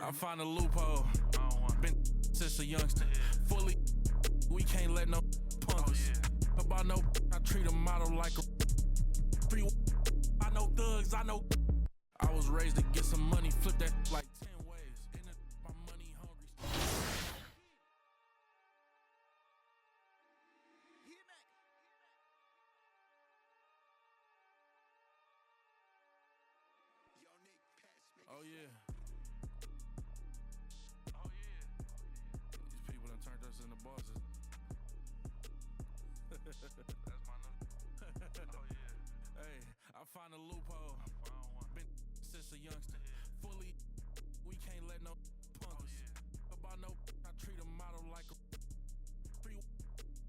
I find a loophole. Been since a youngster. Fully, we can't let no punk us. About no, I treat a model like a free. I know thugs, I know. I was raised to get some money, flip that like 10 ways. My money hungry. Oh yeah. These people done turned us into bosses. That's my new. Oh yeah. Hey, I find a loophole. Been since a youngster. Fully, we can't let no punk us. About no, I treat a model like a free.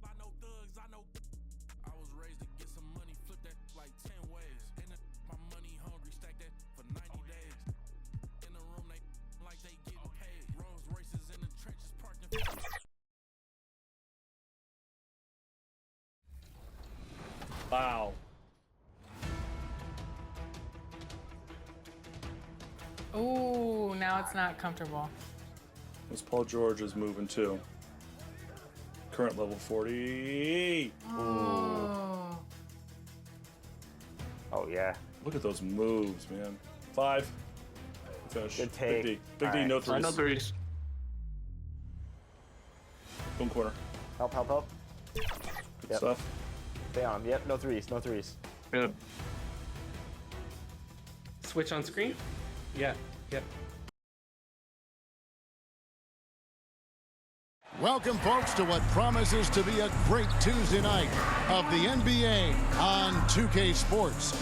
I know thugs, I know. I was raised to get some money, flip that like 10 ways. My money hungry, stack that for 90 days. In the room, they like they getting paid. Rolls Royces in the trenches, parked in. Wow. Ooh, now it's not comfortable. This Paul George is moving too. Current level 40. Oh. Oh, yeah. Look at those moves, man. 5. Finish. Good take. Big D. Big All D, right. no threes. No threes. Boom corner. Help, help, help. Yep. Stuff. Stay on him. Yep, no threes, no threes. Good. Switch on screen? Yeah. Yep. Welcome, folks, to what promises to be a great Tuesday night of the NBA on 2K Sports.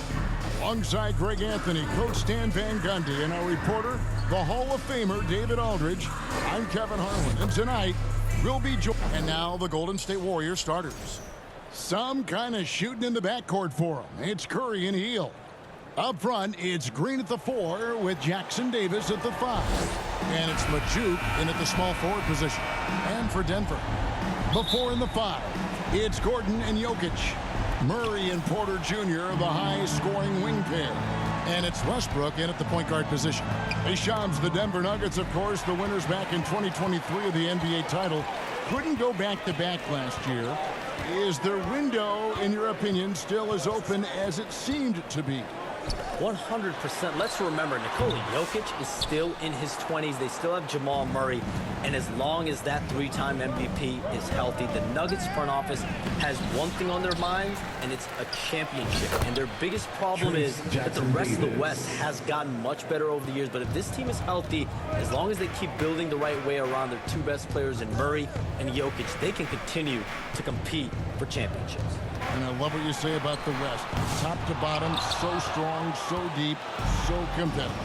Alongside Greg Anthony, Coach Stan Van Gundy, and our reporter, the Hall of Famer David Aldridge, I'm Kevin Harlan, and tonight we'll be joined. And now the Golden State Warriors starters. Some kind of shooting in the backcourt for them. It's Curry and Hield. Up front, it's Green at the 4 with Jackson Davis at the 5. And it's Majuk in at the small forward position. And for Denver, the 4 and the 5, it's Gordon and Jokic. Murray and Porter Jr., the high-scoring wing pair. And it's Westbrook in at the point guard position. Hey, Shams, the Denver Nuggets, of course, the winners back in 2023 of the NBA title, couldn't go back-to-back last year. Is their window, in your opinion, still as open as it seemed to be? 100%. Let's remember, Nikola Jokic is still in his 20s. They still have Jamal Murray. And as long as that 3-time MVP is healthy, the Nuggets front office has one thing on their minds, and it's a championship. And their biggest problem is that the rest of the West has gotten much better over the years. But if this team is healthy, as long as they keep building the right way around their two best players in Murray and Jokic, they can continue to compete for championships. And I love what you say about the West. Top to bottom, so strong, so deep, so competitive.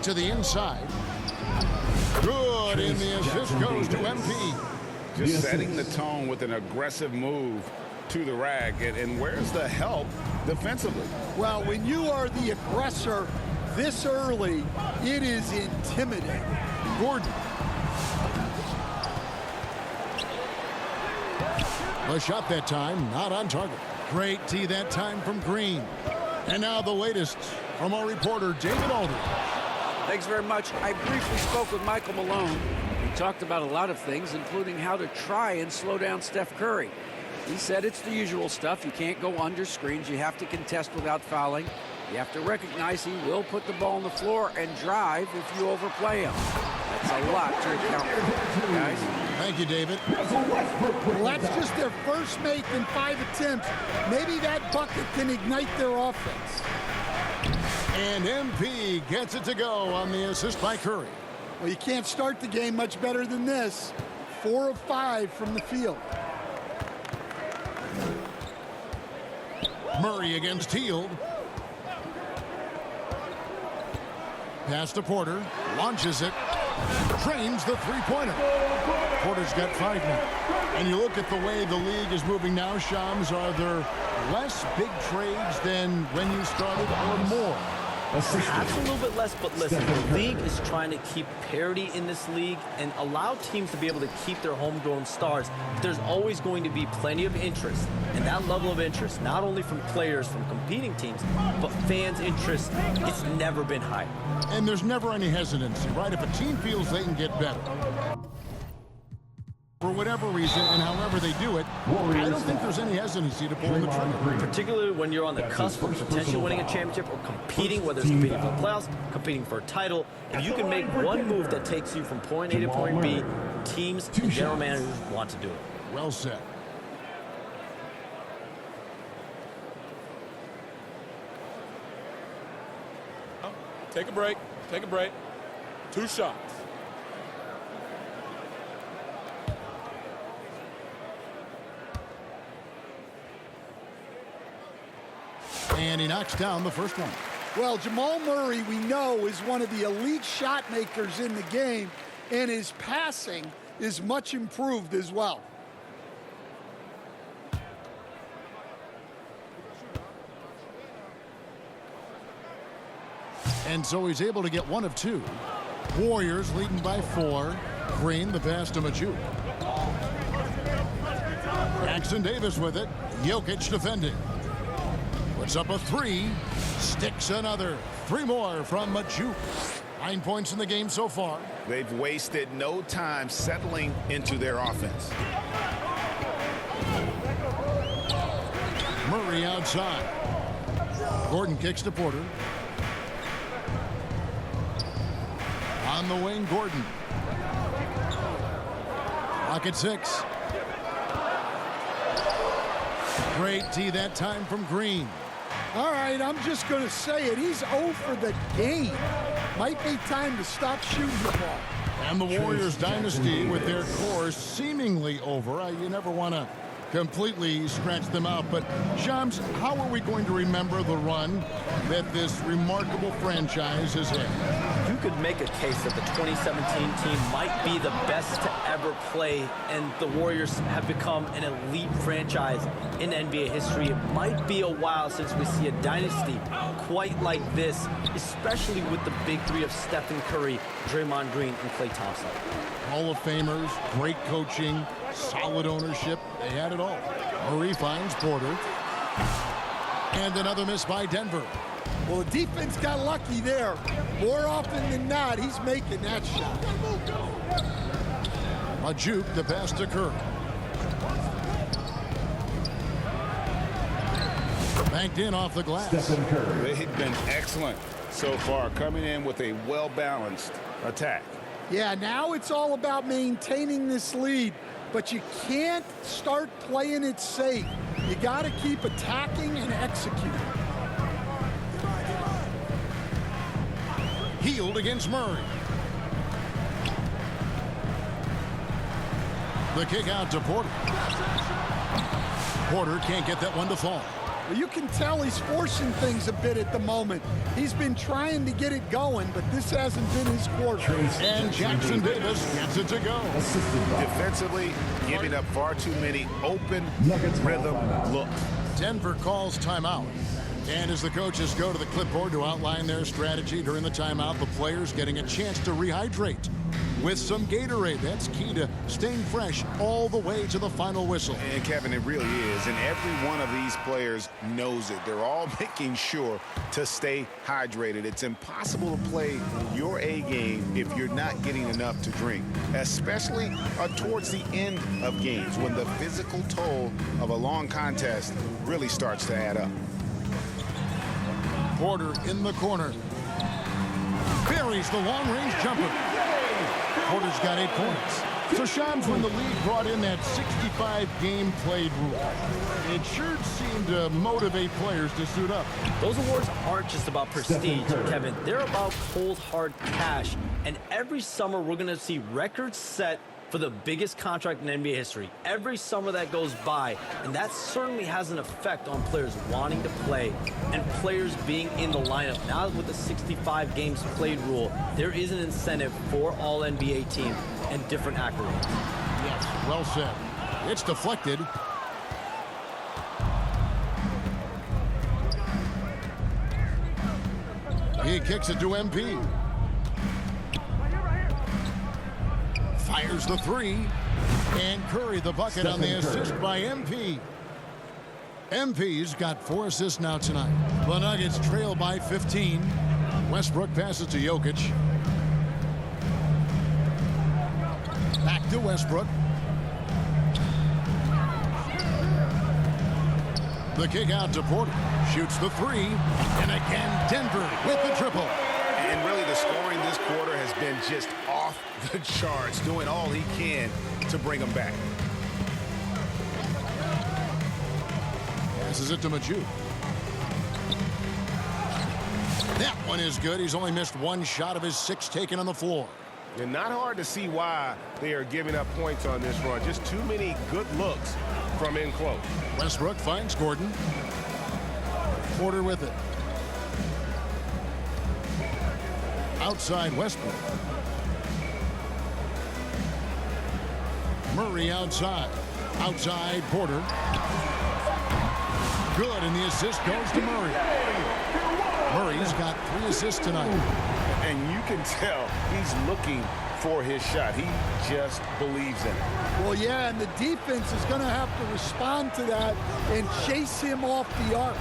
To the inside. Good in the assist goes to MP. Just setting the tone with an aggressive move to the rack. And where's the help defensively? Well, when you are the aggressor this early, it is intimidating. Gordon. A shot that time, not on target. Great tee that time from Green. And now the latest from our reporter, David Aldridge. Thanks very much. I briefly spoke with Michael Malone. We talked about a lot of things, including how to try and slow down Steph Curry. He said it's the usual stuff. You can't go under screens. You have to contest without fouling. You have to recognize he will put the ball on the floor and drive if you overplay him. That's a lot to account for, guys. Thank you, David. Well, that's just their first make in 5 attempts. Maybe that bucket can ignite their offense. And MP gets it to go on the assist by Curry. Well, you can't start the game much better than this. 4 of 5 from the field. Murray against Hield. Pass to Porter. Launches it. Trains the three-pointer. Porter's got 5 now. And you look at the way the league is moving now, Shams, are there less big trades than when you started or more? Perhaps a little bit less, but listen, the league is trying to keep parity in this league and allow teams to be able to keep their homegrown stars. But there's always going to be plenty of interest, and that level of interest, not only from players from competing teams, but fans' interest, it's never been higher. And there's never any hesitancy, right? If a team feels they can get better, for whatever reason and however they do it, I don't think there's any hesitancy to pull the trigger. Particularly when you're on the cusp of potentially winning a championship or competing, whether it's competing for the playoffs, competing for a title. If you can make one move that takes you from point A to point B, teams and general managers want to do it. Well said. Take a break. Take a break. 2 shots. And he knocks down the first one. Well, Jamal Murray, we know, is one of the elite shot makers in the game, and his passing is much improved as well. And so he's able to get 1 of 2. Warriors leading by 4. Green, the pass to Majuk. Jackson Davis with it. Jokic defending. Puts up a 3. Sticks another. 3 more from Majuk. 9 points in the game so far. They've wasted no time settling into their offense. Murray outside. Gordon kicks to Porter. On the wing, Gordon. Clock at 6. Great tee that time from Green. All right, I'm just going to say it. He's 0 for the game. Might be time to stop shooting the ball. And the Warriors dynasty with their core seemingly over. You never want to completely scratch them out. But, Shams, how are we going to remember the run that this remarkable franchise has had? You could make a case that the 2017 team might be the best to ever play, and the Warriors have become an elite franchise in NBA history. It might be a while since we see a dynasty quite like this, especially with the big 3 of Stephen Curry, Draymond Green, and Klay Thompson. Hall of Famers, great coaching, solid ownership. They had it all. Murray finds Porter. And another miss by Denver. Well, the defense got lucky there. More often than not, he's making that shot. Majuk, the pass to Curry. Banked in off the glass. They've been excellent so far, coming in with a well-balanced attack. Yeah, now it's all about maintaining this lead, but you can't start playing it safe. You got to keep attacking and executing. Healed against Murray. The kick out to Porter. Porter can't get that one to fall. Well, you can tell he's forcing things a bit at the moment. He's been trying to get it going, but this hasn't been his quarter. And Jackson Davis gets it to go. Defensively, giving up far too many open rhythm looks. Denver calls timeout. And as the coaches go to the clipboard to outline their strategy during the timeout, the players getting a chance to rehydrate with some Gatorade. That's key to staying fresh all the way to the final whistle. And Kevin, it really is. And every one of these players knows it. They're all making sure to stay hydrated. It's impossible to play your A game if you're not getting enough to drink, especially towards the end of games when the physical toll of a long contest really starts to add up. Porter in the corner. Buries the long-range jumper. Porter's got 8 points. So, Shams, when the league brought in that 65-game played rule, it sure seemed to motivate players to suit up. Those awards aren't just about prestige, Kevin. They're about cold, hard cash. And every summer, we're going to see records set for the biggest contract in NBA history. Every summer that goes by, and that certainly has an effect on players wanting to play and players being in the lineup. Now with the 65 games played rule, there is an incentive for all NBA teams and different accolades. Yes, well said. It's deflected. He kicks it to MP. Fires the three. And Curry the bucket on the assist by MP. MP's got 4 assists now tonight. The Nuggets trail by 15. Westbrook passes to Jokic. Back to Westbrook. The kick out to Porter. Shoots the three. And again, Denver with the triple. And really, the scoring this quarter has been just off the charts, doing all he can to bring them back. Passes it to Maju. That one is good. He's only missed 1 shot of his 6 taken on the floor. And not hard to see why they are giving up points on this run. Just too many good looks from in close. Westbrook finds Gordon. Porter with it. Outside Westbrook. Murray outside. Outside Porter. Good, and the assist goes to Murray. Murray's got 3 assists tonight. And you can tell he's looking for his shot. He just believes in it. Well, yeah, and the defense is going to have to respond to that and chase him off the arc.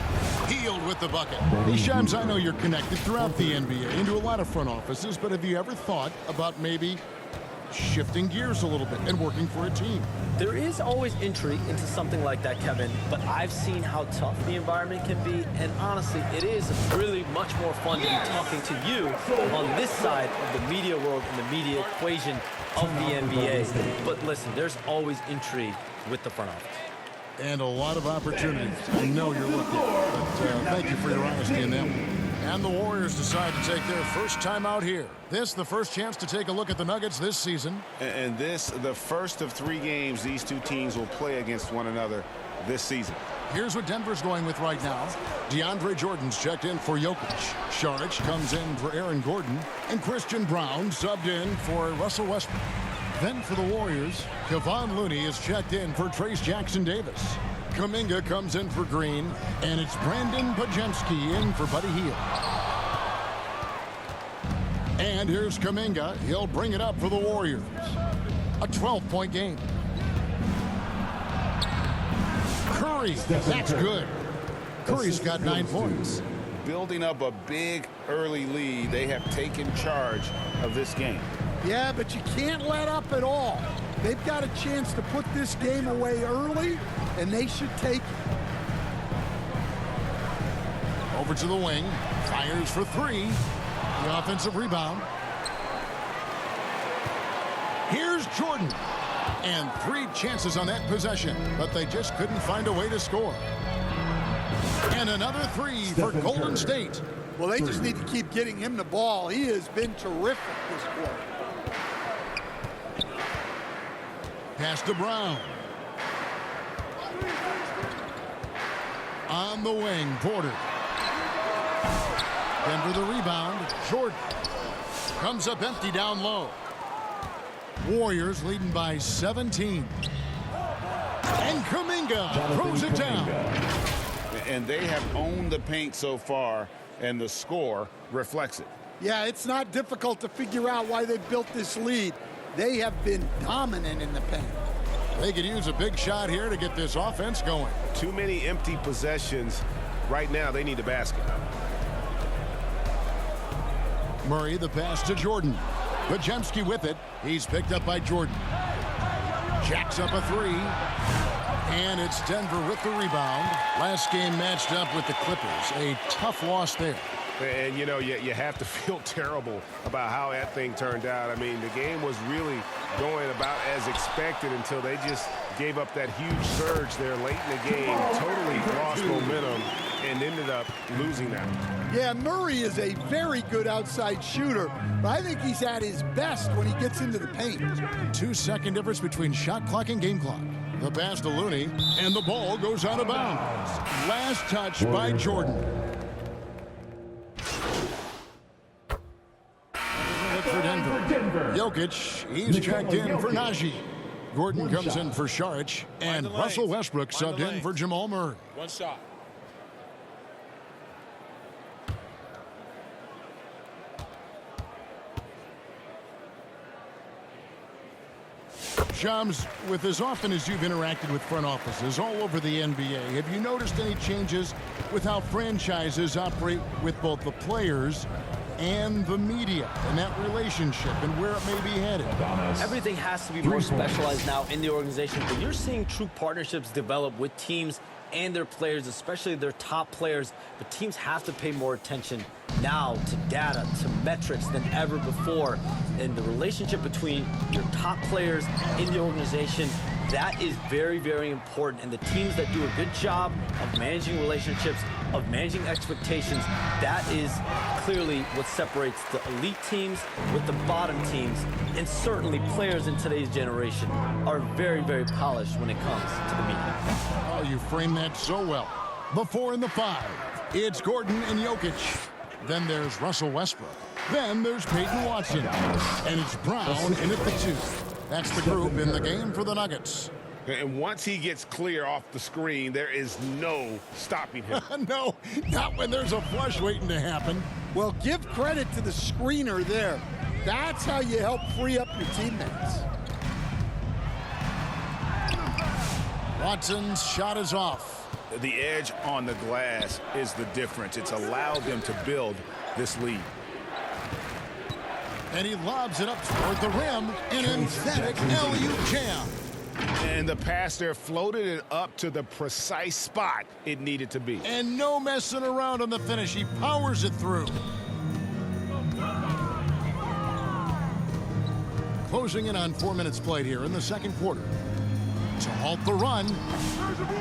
Healed with the bucket. Hey, Shams, I know you're connected throughout the NBA into a lot of front offices, but have you ever thought about maybe shifting gears a little bit and working for a team? There is always intrigue into something like that, Kevin, but I've seen how tough the environment can be, and honestly, it is really much more fun to be talking to you on this side of the media world and the media equation of the NBA. But listen, there's always intrigue with the front office. And a lot of opportunities. I know you're looking, but thank you for your honesty in them. And the Warriors decide to take their first time out here. This, the first chance to take a look at the Nuggets this season. And this, the first of 3 games these two teams will play against one another this season. Here's what Denver's going with right now. DeAndre Jordan's checked in for Jokic. Saric comes in for Aaron Gordon. And Christian Brown subbed in for Russell Westbrook. Then for the Warriors, Kevon Looney is checked in for Trace Jackson-Davis. Kuminga comes in for Green, and it's Brandon Podziemski in for Buddy Hield. And here's Kuminga. He'll bring it up for the Warriors. A 12-point game. Curry, that's good. Curry's got 9 points. Building up a big early lead, they have taken charge of this game. Yeah, but you can't let up at all. They've got a chance to put this game away early, and they should take it. Over to the wing. Fires for 3. The offensive rebound. Here's Jordan. And 3 chances on that possession, but they just couldn't find a way to score. And another 3 for Golden State. Well, they just need to keep getting him the ball. He has been terrific this quarter. Pass to Brown. On the wing, Porter. Denver the rebound. Jordan comes up empty down low. Warriors leading by 17. And Kuminga throws it down. And they have owned the paint so far, and the score reflects it. Yeah, it's not difficult to figure out why they built this lead. They have been dominant in the paint. They could use a big shot here to get this offense going. Too many empty possessions. Right now, they need a basket. Murray the pass to Jordan. Podziemski with it. He's picked up by Jordan. Jacks up a 3. And it's Denver with the rebound. Last game matched up with the Clippers. A tough loss there. And, you know, you have to feel terrible about how that thing turned out. I mean, the game was really going about as expected until they just gave up that huge surge there late in the game, totally lost momentum, and ended up losing that. Yeah, Murray is a very good outside shooter, but I think he's at his best when he gets into the paint. 2-second difference between shot clock and game clock. The pass to Looney, and the ball goes out of bounds. Last touch by Jordan. For Denver. Jokic, he's checked in for Najee. Gordon comes in for Saric, and Russell Westbrook subbed in for Jamal Murray. One shot. Shams, with as often as you've interacted with front offices all over the NBA, have you noticed any changes with how franchises operate with both the players and the media and that relationship and where it may be headed? Everything has to be more specialized now in the organization, but you're seeing true partnerships develop with teams and their players, especially their top players. But teams have to pay more attention now to data, to metrics than ever before. And the relationship between your top players in the organization, that is very, very important. And the teams that do a good job of managing relationships, of managing expectations, that is clearly what separates the elite teams with the bottom teams. And certainly players in today's generation are very, very polished when it comes to the media. Oh, you framed that so well. The 4 and the 5. It's Gordon and Jokic. Then there's Russell Westbrook. Then there's Peyton Watson. And it's Brown in at the 2. That's the group in the game for the Nuggets. And once he gets clear off the screen, there is no stopping him. No, not when there's a flush waiting to happen. Well, give credit to the screener there. That's how you help free up your teammates. Watson's shot is off. The edge on the glass is the difference. It's allowed them to build this lead. And he lobs it up toward the rim. An emphatic alley-oop jam. And the pass there floated it up to the precise spot it needed to be. And no messing around on the finish. He powers it through. Closing in on 4 minutes played here in the second quarter. To halt the run.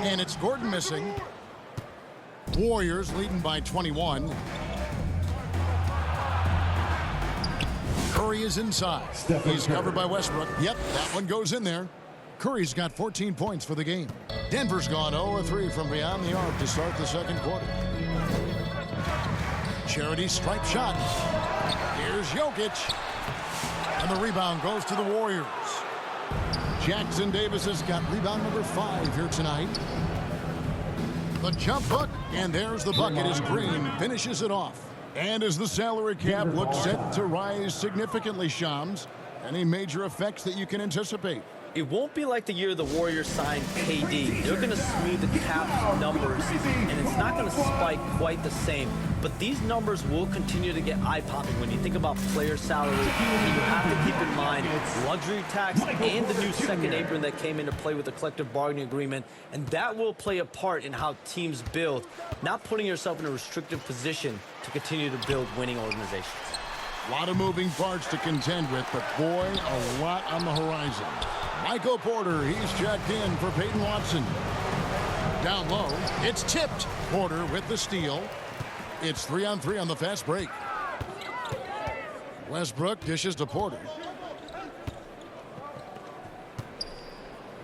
And it's Gordon missing. Warriors leading by 21. Curry is inside. He's covered by Westbrook. Yep, that one goes in there. Curry's got 14 points for the game. Denver's gone 0-3 from beyond the arc to start the second quarter. Charity stripe shot. Here's Jokic. And the rebound goes to the Warriors. Jackson Davis has got rebound number 5 here tonight. The jump hook, and there's the bucket as Green finishes it off. And as the salary cap looks set to rise significantly, Shams, any major effects that you can anticipate? It won't be like the year the Warriors signed KD. They're going to smooth the cap numbers, and it's not going to spike quite the same. But these numbers will continue to get eye-popping when you think about player salary. And you have to keep in mind luxury tax and the new second apron that came into play with the collective bargaining agreement. And that will play a part in how teams build, not putting yourself in a restrictive position to continue to build winning organizations. A lot of moving parts to contend with, but boy, a lot on the horizon. Michael Porter, he's checked in for Peyton Watson. Down low, it's tipped. Porter with the steal. It's 3-on-3 on the fast break. Westbrook dishes to Porter.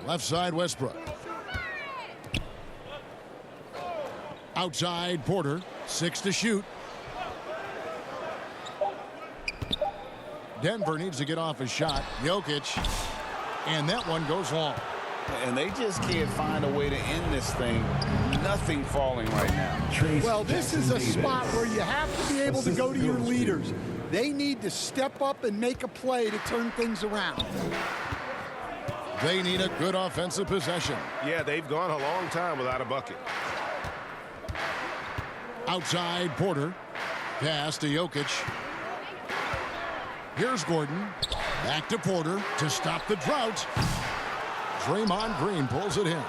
Left side, Westbrook. Outside, Porter. 6 to shoot. Denver needs to get off his shot. Jokic. And that one goes long. And they just can't find a way to end this thing. Nothing falling right now. Well, this is a spot where you have to be able to go to your leaders. They need to step up and make a play to turn things around. They need a good offensive possession. Yeah, they've gone a long time without a bucket. Outside, Porter. Pass to Jokic. Here's Gordon. Back to Porter to stop the drought. Draymond Green pulls it in.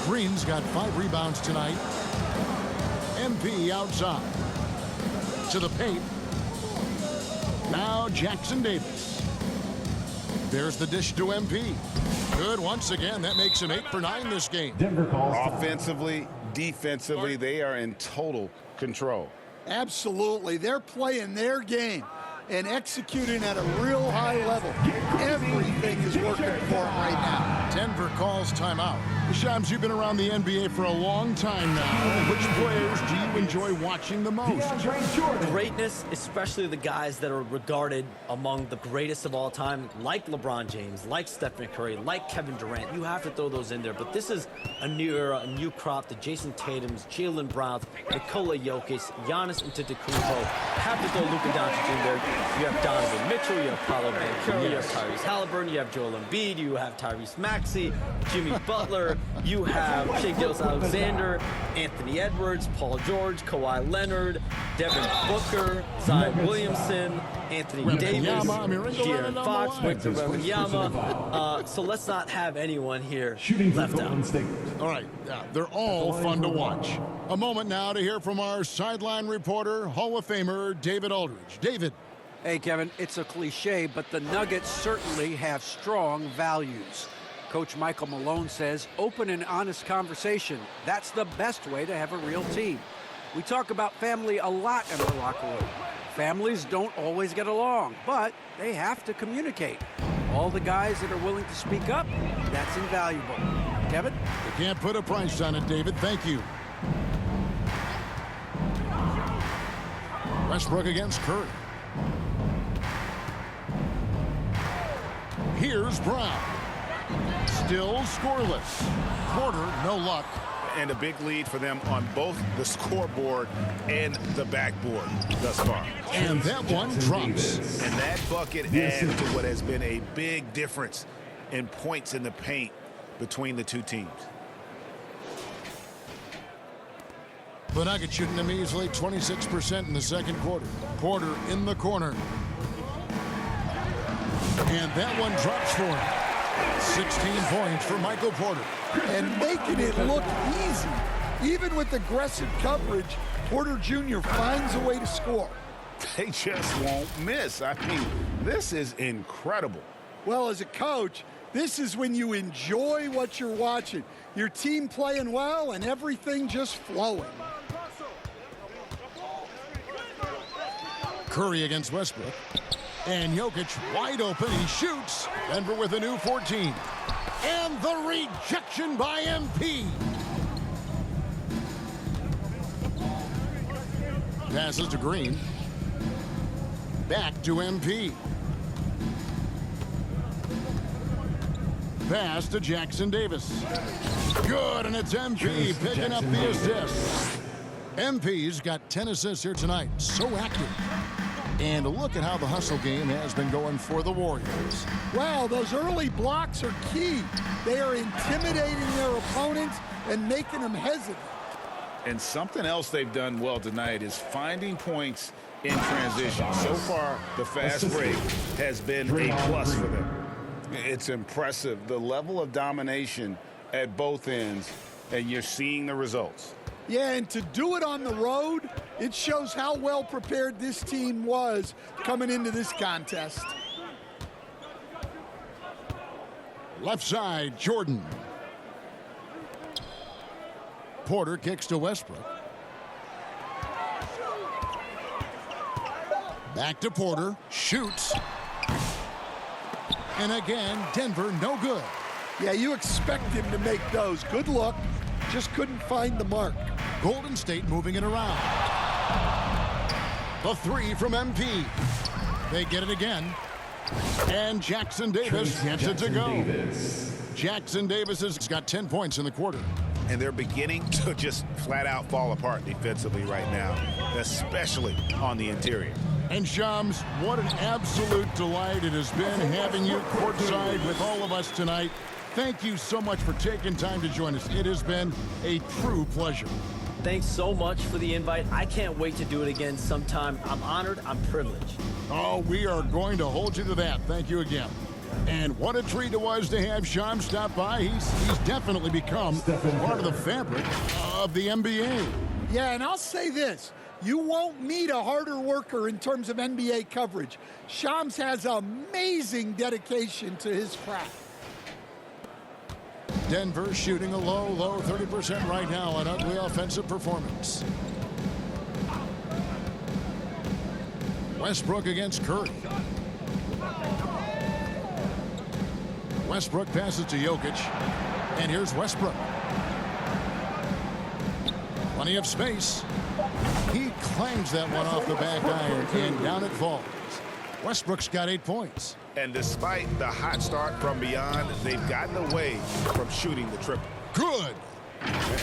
Green's got 5 rebounds tonight. MP outside. To the paint. Now Jackson Davis. There's the dish to MP. Good once again. That makes him 8 for 9 this game. Offensively, defensively, they are in total control. Absolutely. They're playing their game and executing at a real high level. Everything is working for them right now. Denver calls timeout. Shams, you've been around the NBA for a long time now. Which players do you enjoy watching the most? Greatness, especially the guys that are regarded among the greatest of all time, like LeBron James, like Stephen Curry, like Kevin Durant. You have to throw those in there. But this is a new era, a new crop. The Jason Tatums, Jaylen Browns, Nikola Jokic, Giannis Antetokounmpo. Have to throw Luka Doncic in there. You have Donovan Mitchell, you have Paolo Banchero, you have Tyrese Halliburton, you have Joel Embiid, you have Tyrese Maxey, Jimmy Butler, you have Shai Gilgeous-Alexander, Anthony Edwards, Paul George, Kawhi Leonard, Devin Booker, Zion Williamson, Anthony Davis, De'Aaron Fox, Victor Wembanyama. So let's not have anyone here left out. All right, they're all fun to watch. A moment now to hear from our sideline reporter, Hall of Famer David Aldridge. David. Hey, Kevin, it's a cliche, but the Nuggets certainly have strong values. Coach Michael Malone says open and honest conversation. That's the best way to have a real team. We talk about family a lot in the locker room. Families don't always get along, but they have to communicate. All the guys that are willing to speak up, that's invaluable. Kevin? You can't put a price on it, David. Thank you. Westbrook against Curry. Here's Brown. Still scoreless. Porter, no luck. And a big lead for them on both the scoreboard and the backboard thus far. And that one drops. And that bucket adds to what has been a big difference in points in the paint between the two teams. The Nuggets shooting them easily, 26% in the second quarter. Porter in the corner. And that one drops for him. 16 points for Michael Porter. And making it look easy. Even with aggressive coverage, Porter Jr. finds a way to score. They just won't miss. I mean, this is incredible. Well, as a coach, this is when you enjoy what you're watching. Your team playing well and everything just flowing. Curry against Westbrook. And Jokic wide open. He shoots. Denver with a new 14. And the rejection by MP. Passes to Green. Back to MP. Pass to Jackson Davis. Good, and it's MP picking up the assist. MP's got 10 assists here tonight. So active. And look at how the hustle game has been going for the Warriors. Wow, those early blocks are key. They are intimidating their opponents and making them hesitant. And something else they've done well tonight is finding points in transition. So far, the fast break has been a plus for them. It's impressive, the level of domination at both ends, and you're seeing the results. Yeah, and to do it on the road, it shows how well prepared this team was coming into this contest. Left side, Jordan. Porter kicks to Westbrook. Back to Porter, shoots. And again, Denver, no good. Yeah, you expect him to make those. Good look, just couldn't find the mark. Golden State moving it around. The three from MP. They get it again. And Jackson Davis gets it to go. Jackson Davis has got 10 points in the quarter. And they're beginning to just flat out fall apart defensively right now, especially on the interior. And Shams, what an absolute delight it has been having you courtside with all of us tonight. Thank you so much for taking time to join us. It has been a true pleasure. Thanks so much for the invite. I can't wait to do it again sometime. I'm honored. I'm privileged. Oh, we are going to hold you to that. Thank you again. And what a treat it was to have Shams stop by. He's definitely become part of the fabric of the NBA. Yeah, and I'll say this. You won't meet a harder worker in terms of NBA coverage. Shams has amazing dedication to his craft. Denver shooting a low 30% right now. An ugly offensive performance. Westbrook against Curry. Westbrook passes to Jokic. And here's Westbrook. Plenty of space. He clangs that one off the back iron, and down it falls. Westbrook's got 8 points. And despite the hot start from beyond, they've gotten away from shooting the triple. Good.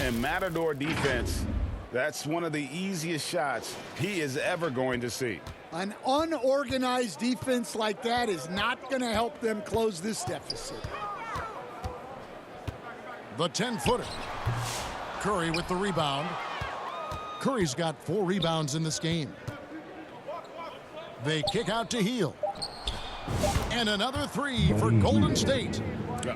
And Matador defense, that's one of the easiest shots he is ever going to see. An unorganized defense like that is not going to help them close this deficit. The 10-footer. Curry with the rebound. Curry's got 4 rebounds in this game. They kick out to Hield. And another 3 for Golden State.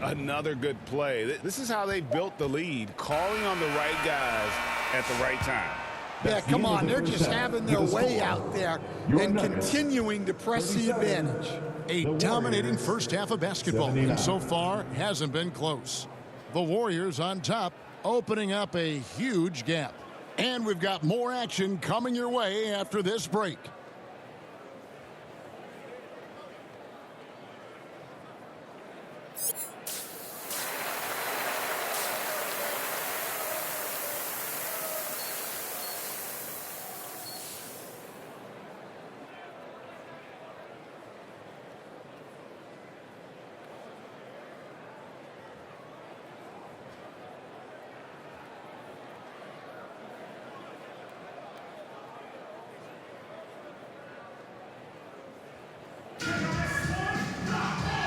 Another good play. This is how they built the lead, calling on the right guys at the right time. Yeah, come on. They're just having their way out there and continuing to press the advantage. A dominating first half of basketball, and so far hasn't been close. The Warriors on top, opening up a huge gap. And we've got more action coming your way after this break.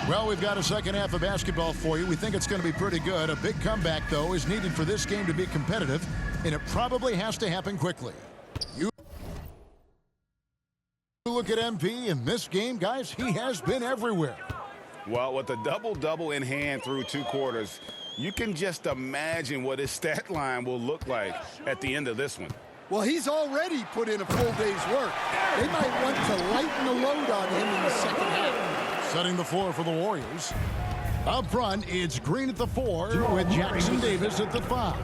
Well, we've got a second half of basketball for you. We think it's going to be pretty good. A big comeback, though, is needed for this game to be competitive, and it probably has to happen quickly. You look at MP in this game, guys, he has been everywhere. Well, with a double-double in hand through 2 quarters, you can just imagine what his stat line will look like at the end of this one. Well, he's already put in a full day's work. They might want to lighten the load on him in the second half. Setting the floor for the Warriors. Up front, it's Green at the 4 with Jackson Davis at the 5.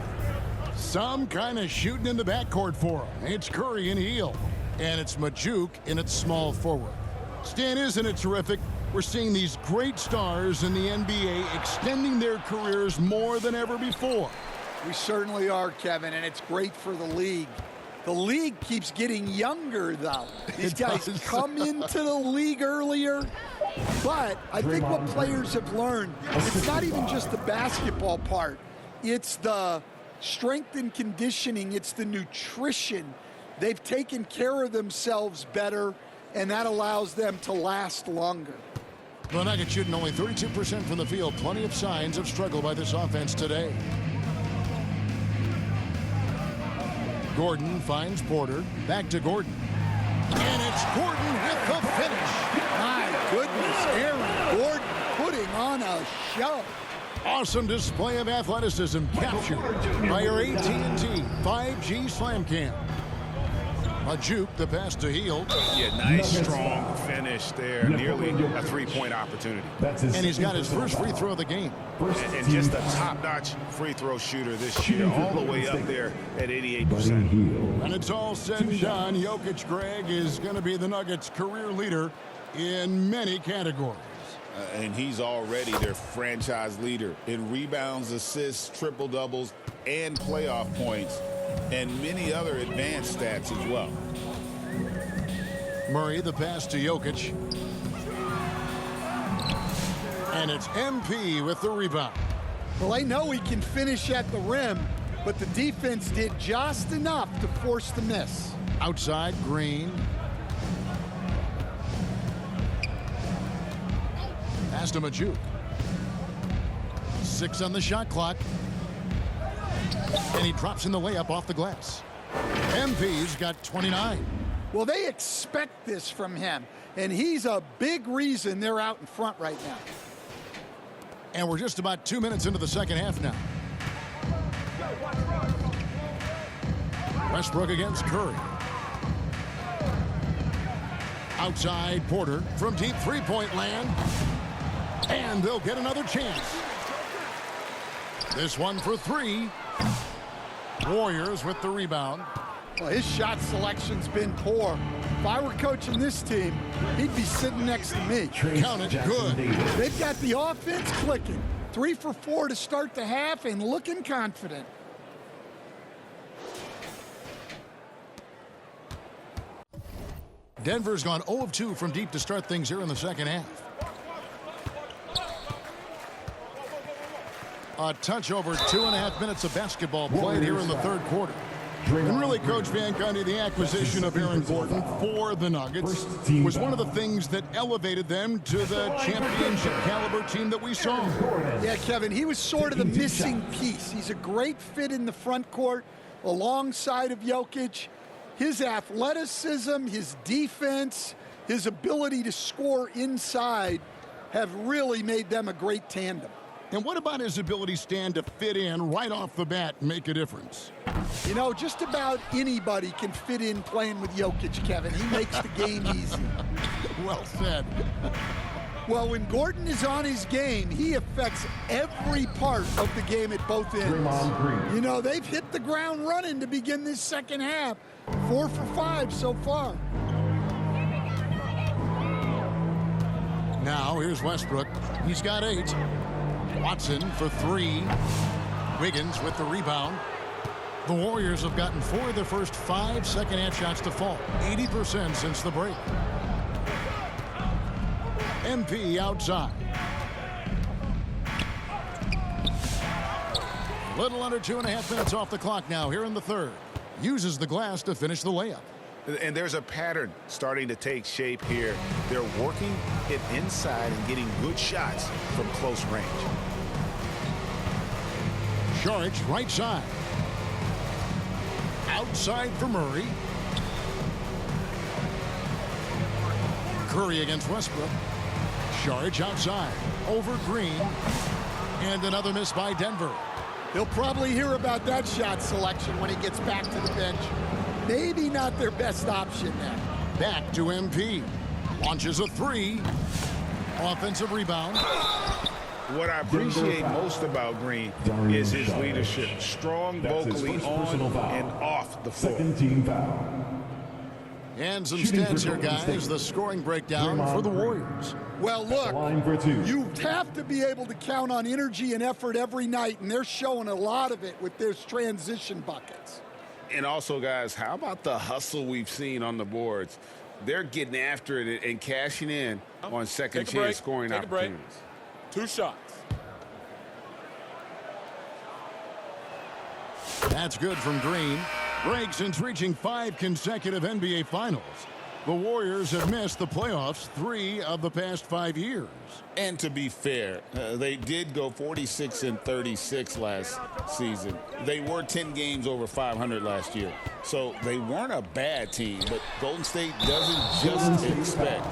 Some kind of shooting in the backcourt for him. It's Curry and Hield. And it's Majuk in its small forward. Stan, isn't it terrific? We're seeing these great stars in the NBA extending their careers more than ever before. We certainly are, Kevin, and it's great for the league. The league keeps getting younger, though. These guys come into the league earlier. But I think what players have learned, it's not even just the basketball part. It's the strength and conditioning. It's the nutrition. They've taken care of themselves better, and that allows them to last longer. The Nuggets shooting only 32% from the field. Plenty of signs of struggle by this offense today. Gordon finds Porter. Back to Gordon. And it's Gordon with the finish. My goodness, Aaron Gordon putting on a show. Awesome display of athleticism captured by your AT&T 5G Slam Cam. Majuk, the pass to Hield. Yeah, nice, strong finish there. Nearly a 3-point opportunity. And he's got his first free throw of the game. And just a top-notch free throw shooter this year, all the way up there at 88%. And it's all said and done. Jokic, Greg, is going to be the Nuggets' career leader in many categories. And he's already their franchise leader in rebounds, assists, triple-doubles, and playoff points, and many other advanced stats as well. Murray, the pass to Jokic. And it's MP with the rebound. Well, I know he can finish at the rim, but the defense did just enough to force the miss. Outside, Green. Pass to Majuk. 6 on the shot clock. And he drops in the layup off the glass. MP's got 29. Well, they expect this from him, and he's a big reason they're out in front right now. And we're just about 2 minutes into the second half now. Westbrook against Curry. Outside, Porter from deep three-point land. And they'll get another chance. This one for 3. Warriors with the rebound. Well, his shot selection's been poor. If I were coaching this team, he'd be sitting next to me. Count it. Good. They've got the offense clicking. 3 for 4 to start the half and looking confident. Denver's gone 0 of 2 from deep to start things here in the second half. A touch over 2.5 minutes of basketball played here in the third quarter. And really, Coach Van Gundy, the acquisition of Aaron Gordon for the Nuggets was one of the things that elevated them to the championship caliber team that we saw. Yeah, Kevin, he was sort of the missing piece. He's a great fit in the front court alongside of Jokic. His athleticism, his defense, his ability to score inside have really made them a great tandem. And what about his ability, Stan, to fit in right off the bat and make a difference? You know, just about anybody can fit in playing with Jokic, Kevin. He makes the game easy. Well said. Well, when Gordon is on his game, he affects every part of the game at both ends. You know, they've hit the ground running to begin this second half. 4 for 5 so far. Now, here's Westbrook. He's got 8. Watson for 3. Wiggins with the rebound. The Warriors have gotten 4 of their first 5 second-half shots to fall. 80% since the break. MP outside. Little under 2.5 minutes off the clock now here in the third. Uses the glass to finish the layup. And there's a pattern starting to take shape here. They're working it inside and getting good shots from close range. Saric right side. Outside for Murray. Curry against Westbrook. Saric outside. Over Green. And another miss by Denver. He'll probably hear about that shot selection when he gets back to the bench. Maybe not their best option there. Back to MP. Launches a 3. Offensive rebound. What I appreciate most about Green is his leadership. Strong vocally on and off the floor. And some stats here, guys. The scoring breakdown for the Warriors. Well, look, you have to be able to count on energy and effort every night, and they're showing a lot of it with their transition buckets. And also, guys, how about the hustle we've seen on the boards? They're getting after it and cashing in on second chance scoring opportunities. 2 shots. That's good from Green. Break since reaching 5 consecutive NBA Finals. The Warriors have missed the playoffs 3 of the past 5 years. And to be fair, they did go 46-36 last season. They were 10 games over 500 last year. So they weren't a bad team, but Golden State doesn't just expect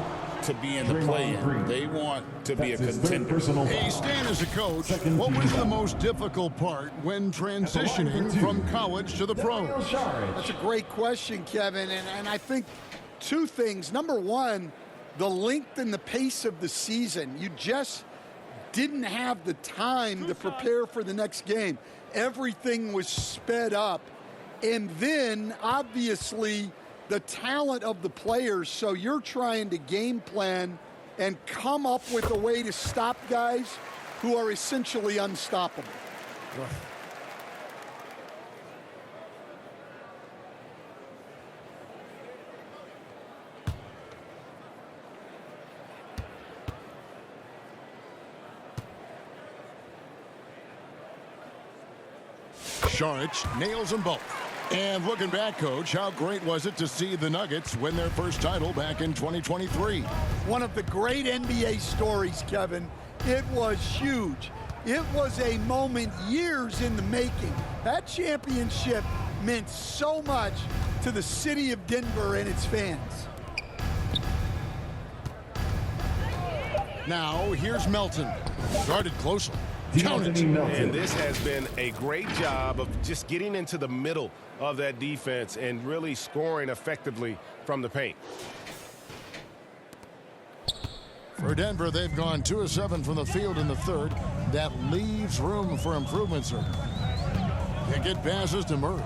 to be in the play-in. They want to be a contender. Hey, Stan, as a coach, what was the most difficult part when transitioning from college to the pros? That's a great question, Kevin, and I think 2 things. Number one, the length and the pace of the season. You just didn't have the time to prepare for the next game. Everything was sped up. And then, obviously, the talent of the players. So you're trying to game plan and come up with a way to stop guys who are essentially unstoppable. Saric nails them both. And looking back, Coach, how great was it to see the Nuggets win their first title back in 2023? One of the great NBA stories, Kevin. It was huge. It was a moment years in the making. That championship meant so much to the city of Denver and its fans. Now, here's Melton. Guarded closely. Count it. And this has been a great job of just getting into the middle of that defense and really scoring effectively from the paint. For Denver, they've gone 2 of 7 from the field in the third. That leaves room for improvement, sir. Pickett passes to Murray.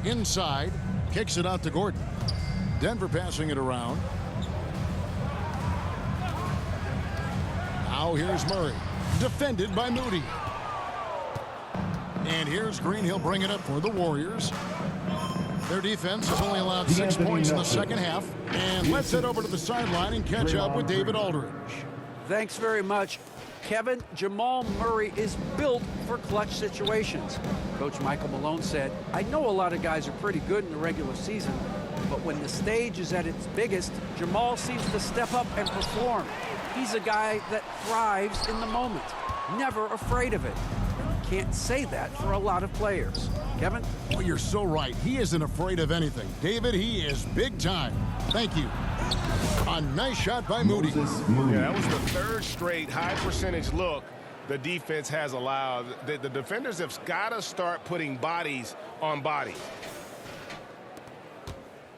Inside, Kicks it out to Gordon. Denver passing it around. Now here's Murray. Defended by Moody. And here's Green. He'll bring it up for the Warriors. Their defense has only allowed 6 points in the second half. And let's head over to the sideline and catch up with David Aldridge. Thanks very much. Kevin, Jamal Murray is built for clutch situations. Coach Michael Malone said, I know a lot of guys are pretty good in the regular season, but when the stage is at its biggest, Jamal seems to step up and perform. He's a guy that thrives in the moment, never afraid of it. Can't say that for a lot of players. Kevin? Oh, you're so right. He isn't afraid of anything. David, he is big time. Thank you. A nice shot by Moody. Yeah, that was the third straight high percentage look the defense has allowed. The defenders have got to start putting bodies on bodies.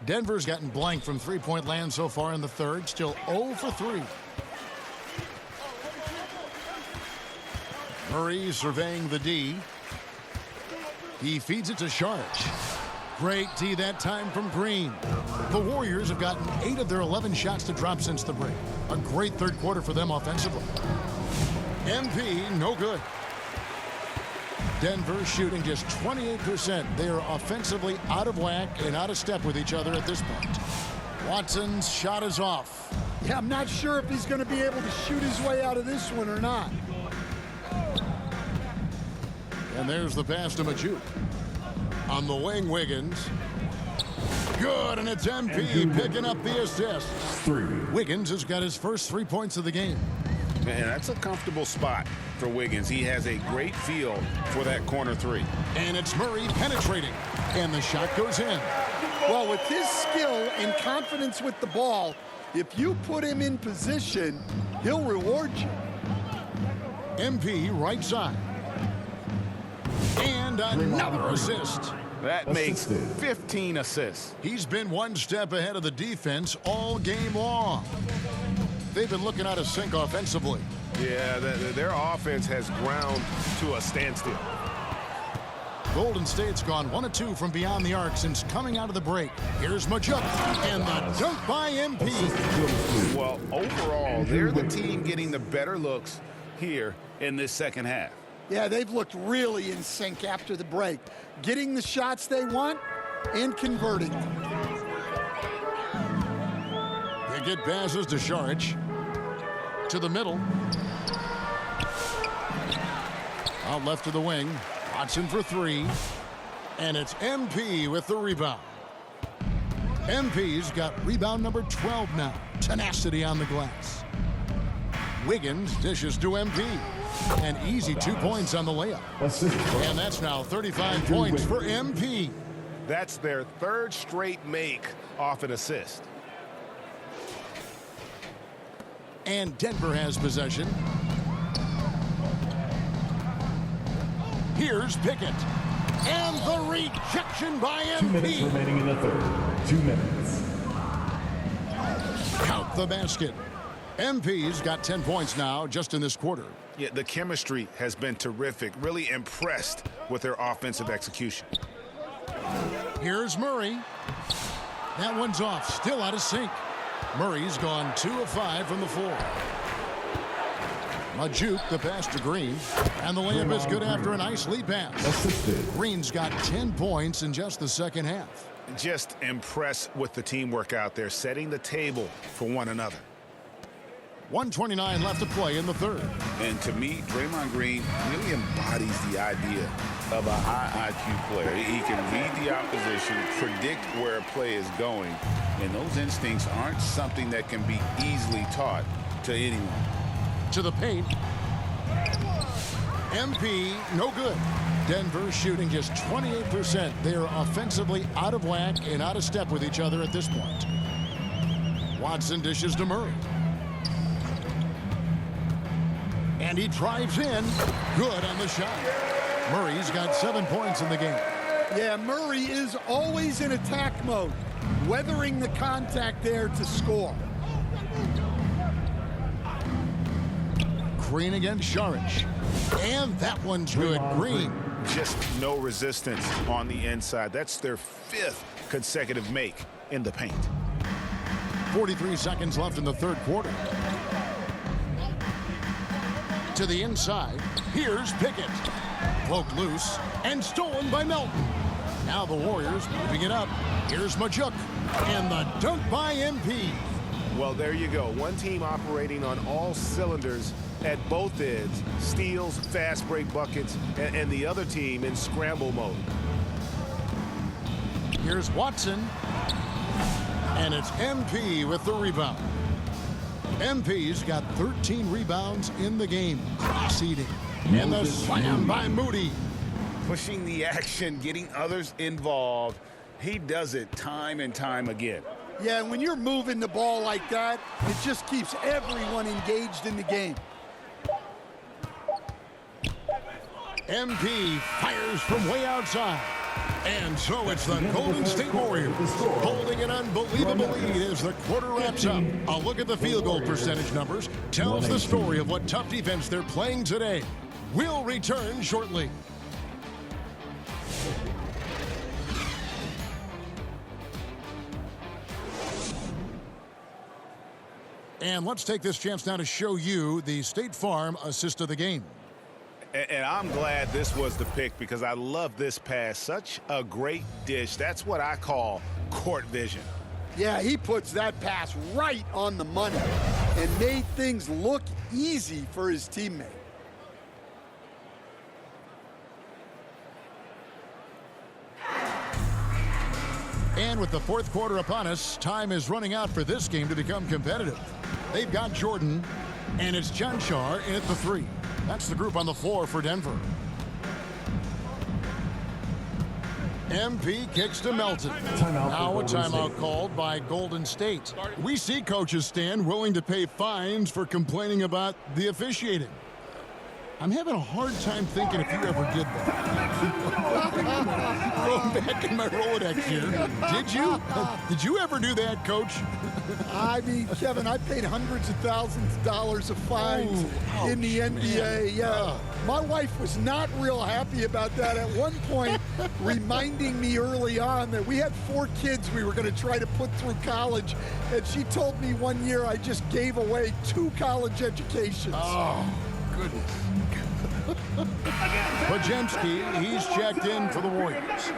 Denver's gotten blank from three-point land so far in the third. Still 0 for 3. Murray surveying the D. He feeds it to Saric. Great D that time from Green. The Warriors have gotten 8 of their 11 shots to drop since the break. A great third quarter for them offensively. MP, no good. Denver shooting just 28%. They are offensively out of whack and out of step with each other at this point. Watson's shot is off. Yeah, I'm not sure if he's going to be able to shoot his way out of this one or not. And there's the pass to Majuk. On the wing, Wiggins. Good, and it's MP picking up the assist. Wiggins has got his first 3 points of the game. Man, that's a comfortable spot for Wiggins. He has a great feel for that corner three. And it's Murray penetrating, and the shot goes in. Well, with his skill and confidence with the ball, if you put him in position, he'll reward you. MP right side. And another assist. That makes 15 assists. He's been one step ahead of the defense all game long. They've been looking out of sync offensively. Yeah, their offense has ground to a standstill. Golden State's gone 1 of 2 from beyond the arc since coming out of the break. Here's Majuk, and the dunk by MP. Well, overall, they're the team getting the better looks here in this second half. Yeah, they've looked really in sync after the break, getting the shots they want and converting them. They get passes to Saric. To the middle. Out left to the wing. Watson for 3. And it's MP with the rebound. MP's got rebound number 12 now. Tenacity on the glass. Wiggins dishes to MP. An easy 2 points on the layup. And that's now 35 points for MP. That's their third straight make off an assist. And Denver has possession. Here's Pickett. And the rejection by MP. 2 minutes remaining in the third. 2 minutes. Count the basket. MP's got 10 points now just in this quarter. Yeah, the chemistry has been terrific. Really impressed with their offensive execution. Here's Murray. That one's off. Still out of sync. Murray's gone 2 of 5 from the floor. Majuk, the pass to Green. And the layup is good after a nice lead pass. Green's got 10 points in just the second half. Just impressed with the teamwork out there, setting the table for one another. 1:29 left to play in the third. And to me, Draymond Green really embodies the idea of a high IQ player. He can read the opposition, predict where a play is going, and those instincts aren't something that can be easily taught to anyone. To the paint. MP, no good. Denver shooting just 28%. They are offensively out of whack and out of step with each other at this point. Watson dishes to Murray. And he drives in. Good on the shot. Murray's got 7 points in the game. Yeah, Murray is always in attack mode, weathering the contact there to score. Green against Saric. And that one's good. Green. Just no resistance on the inside. That's their 5th consecutive make in the paint. 43 seconds left in the third quarter. To the inside, here's Pickett. Poked loose and stolen by Melton. Now the Warriors moving it up. Here's Majuk and the dunk by MP. Well, there you go. One team operating on all cylinders at both ends. Steals, fast break buckets, and the other team in scramble mode. Here's Watson. And it's MP with the rebound. MP's got 13 rebounds in the game. Cross-eating. And the slam by Moody. Pushing the action, getting others involved. He does it time and time again. Yeah, when you're moving the ball like that, it just keeps everyone engaged in the game. MP fires from way outside. And so it's the Golden State Warriors holding an unbelievable lead as the quarter wraps up. A look at the field goal percentage numbers tells the story of what tough defense they're playing today. We'll return shortly. And let's take this chance now to show you the State Farm assist of the game. And I'm glad this was the pick because I love this pass. Such a great dish. That's what I call court vision. Yeah, he puts that pass right on the money and made things look easy for his teammate. And with the fourth quarter upon us, time is running out for this game to become competitive. They've got Jordan, and it's Janchar in at the three. That's the group on the floor for Denver. MP kicks to Melton. Now a timeout called by Golden State. We see coaches stand willing to pay fines for complaining about the officiating. I'm having a hard time thinking if you ever did that. Going back in my Rolodex here. Did you? Did you ever do that, Coach? I mean, Kevin, I paid hundreds of thousands of dollars of fines in the NBA. Man. Yeah. My wife was not real happy about that at one point, reminding me early on that we had 4 kids we were going to try to put through college. And she told me one year I just gave away 2 college educations. Oh, goodness. Podziemski, he's checked in for the Warriors.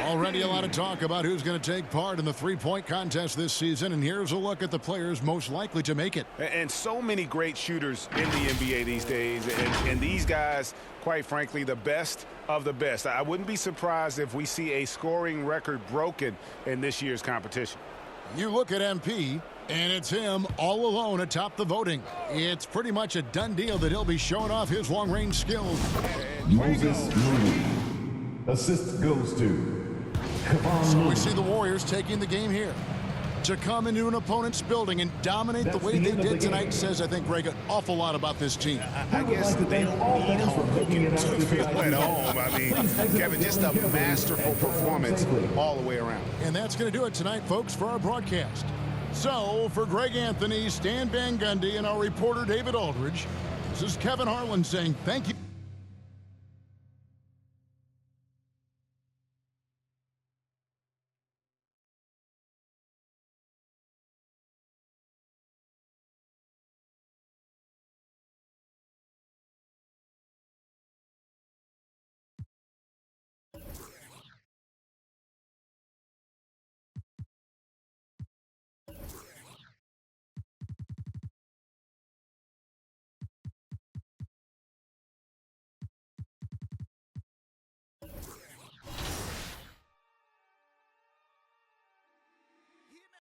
Already a lot of talk about who's going to take part in the three-point contest this season, and here's a look at the players most likely to make it. And so many great shooters in the NBA these days, and these guys, quite frankly, the best of the best. I wouldn't be surprised if we see a scoring record broken in this year's competition. You look at MP, and it's him all alone atop the voting. It's pretty much a done deal that he'll be showing off his long-range skills. Moses Moody. Assist goes to Kevon So Moody. we see the Warriors taking the game here. To come into an opponent's building and dominate the way they did tonight says, I think, Greg, an awful lot about this team. I guess they don't need Hoboken to feel at home. I mean, Kevin, just a masterful performance all the way around. And that's going to do it tonight, folks, for our broadcast. So, for Greg Anthony, Stan Van Gundy, and our reporter David Aldridge, this is Kevin Harlan saying thank you.